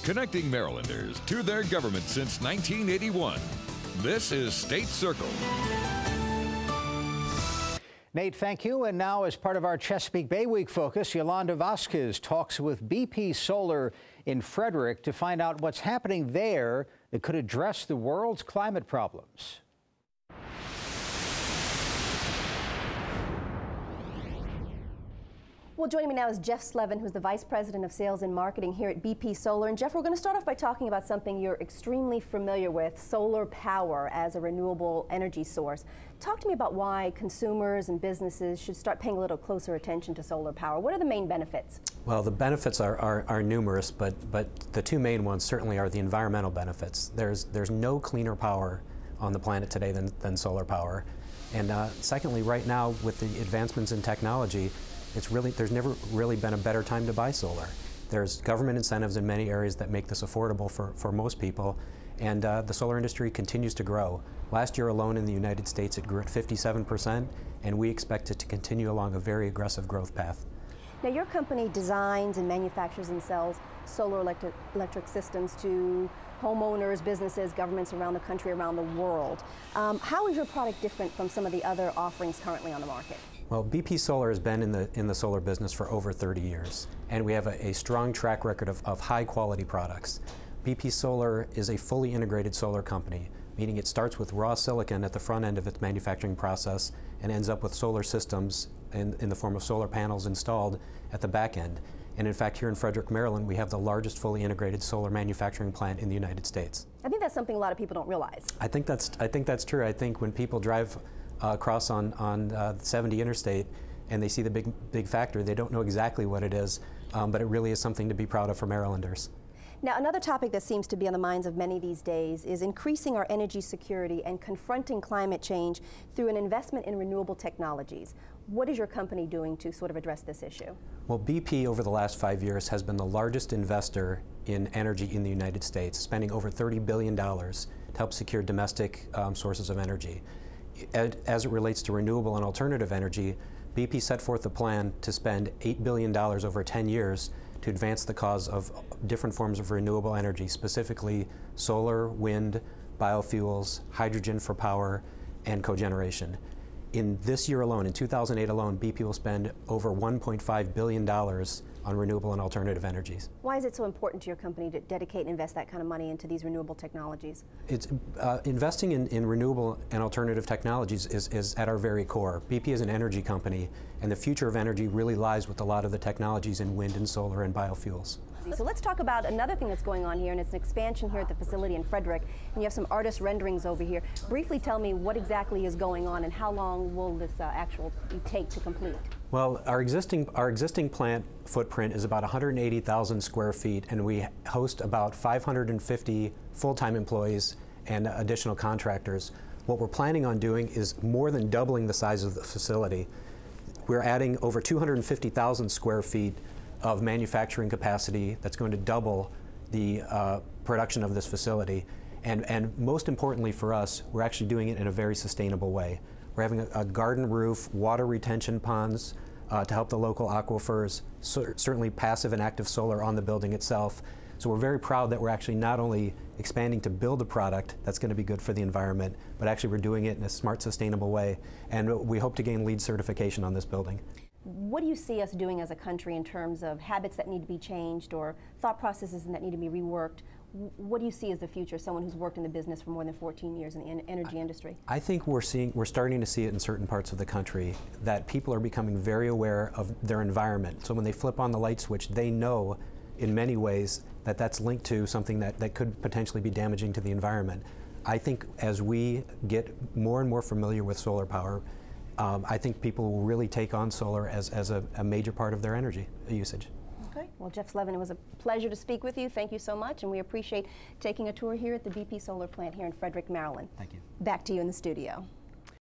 connecting Marylanders to their government since 1981. This is State Circle. Nate, thank you. And now, as part of our Chesapeake Bay Week focus, Yolanda Vazquez talks with BP Solar in Frederick to find out what's happening there that could address the world's climate problems. Well, joining me now is Geoff Slevin, who's the Vice President of Sales and Marketing here at BP Solar. And Geoff, we're going to start off by talking about something you're extremely familiar with, solar power as a renewable energy source. Talk to me about why consumers and businesses should start paying a little closer attention to solar power. What are the main benefits? Well, the benefits are numerous, but the two main ones certainly are the environmental benefits. There's no cleaner power on the planet today than solar power. And secondly, right now, with the advancements in technology, there's never really been a better time to buy solar. There's government incentives in many areas that make this affordable for most people, and the solar industry continues to grow. Last year alone in the United States, it grew at 57%, and we expect it to continue along a very aggressive growth path. Now, your company designs and manufactures and sells solar electric systems to homeowners, businesses, governments around the country, around the world. How is your product different from some of the other offerings currently on the market? Well, BP Solar has been in the solar business for over 30 years, and we have a strong track record of high quality products. BP Solar is a fully integrated solar company, meaning it starts with raw silicon at the front end of its manufacturing process and ends up with solar systems in the form of solar panels installed at the back end. And in fact, here in Frederick, Maryland, we have the largest fully integrated solar manufacturing plant in the United States. I think that's something a lot of people don't realize. I think that's true. I think when people drive across on 70 interstate and they see the big factory, they don't know exactly what it is, but it really is something to be proud of for Marylanders. Now, another topic that seems to be on the minds of many these days is increasing our energy security and confronting climate change through an investment in renewable technologies. What is your company doing to sort of address this issue? Well, BP over the last 5 years has been the largest investor in energy in the United States, spending over $30 billion to help secure domestic sources of energy. As it relates to renewable and alternative energy, BP set forth a plan to spend $8 billion over 10 years to advance the cause of different forms of renewable energy, specifically solar, wind, biofuels, hydrogen for power, and cogeneration. In this year alone, in 2008 alone, BP will spend over $1.5 billion on renewable and alternative energies. Why is it so important to your company to dedicate and invest that kind of money into these renewable technologies? It's investing in renewable and alternative technologies is at our very core. BP is an energy company, and the future of energy really lies with a lot of the technologies in wind and solar and biofuels. So let's talk about another thing that's going on here, and it's an expansion here at the facility in Frederick, and you have some artist renderings over here. Briefly tell me what exactly is going on and how long will this actually take to complete? Well, our existing plant footprint is about 180,000 square feet, and we host about 550 full-time employees and additional contractors. What we're planning on doing is more than doubling the size of the facility. We're adding over 250,000 square feet of manufacturing capacity that's going to double the production of this facility. And most importantly for us, we're actually doing it in a very sustainable way. We're having a garden roof, water retention ponds to help the local aquifers, certainly passive and active solar on the building itself. So we're very proud that we're actually not only expanding to build a product that's going to be good for the environment, but actually we're doing it in a smart, sustainable way. And we hope to gain LEED certification on this building. What do you see us doing as a country in terms of habits that need to be changed or thought processes that need to be reworked? What do you see as the future, someone who's worked in the business for more than 14 years in the energy industry? I think we're starting to see it in certain parts of the country, that people are becoming very aware of their environment. So when they flip on the light switch, they know in many ways that that's linked to something that could potentially be damaging to the environment. I think as we get more and more familiar with solar power, I think people will really take on solar as a major part of their energy usage. Okay. Well, Geoff Slevin, it was a pleasure to speak with you. Thank you so much, and we appreciate taking a tour here at the BP Solar plant here in Frederick, Maryland. Thank you. Back to you in the studio.